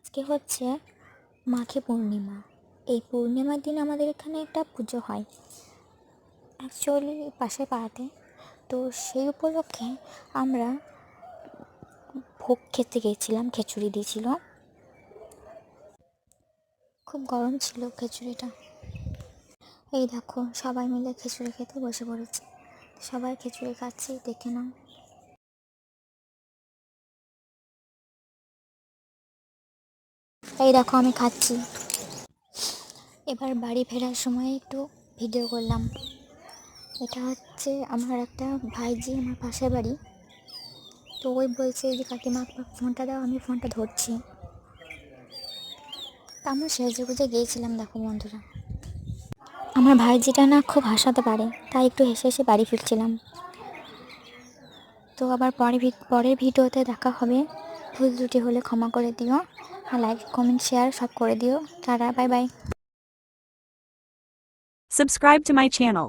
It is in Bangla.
আজকে হচ্ছে মাঘী পূর্ণিমা। এই পূর্ণিমার দিন আমাদের এখানে একটা পুজো হয় অ্যাকচুয়ালি পাশের পাড়াতে। তো সেই উপলক্ষে আমরা ভোগ খেতে গিয়েছিলাম, খিচুড়ি দিয়েছিল, খুব গরম ছিল খিচুড়িটা। এই দেখো সবাই মিলে খিচুড়ি খেতে বসে পড়েছে, সবাই খিচুড়ি খাচ্ছি, দেখে নাও। এই দেখো আমি খাচ্ছি। এবার বাড়ি ফেরার সময় একটু ভিডিও করলাম। এটা হচ্ছে আমার একটা ভাইজি, আমার পাশের বাড়ি। তো ওই বলছে যে কাকিমা ফোনটা দাও, আমি ফোনটা ধরছি। তা আমরা সেজে গুজে গিয়েছিলাম, দেখো বন্ধুরা। আমার ভাইজিটা না খুব হাসাতে পারে, তাই একটু হেসে হেসে বাড়ি ফিরছিলাম। তো আবার পরের ভিডিওতে দেখা হবে। ভুল ত্রুটি হলে ক্ষমা করে দিও, আর লাইক কমেন্ট শেয়ার সব করে দিও। Tata, bye bye. Subscribe to my channel.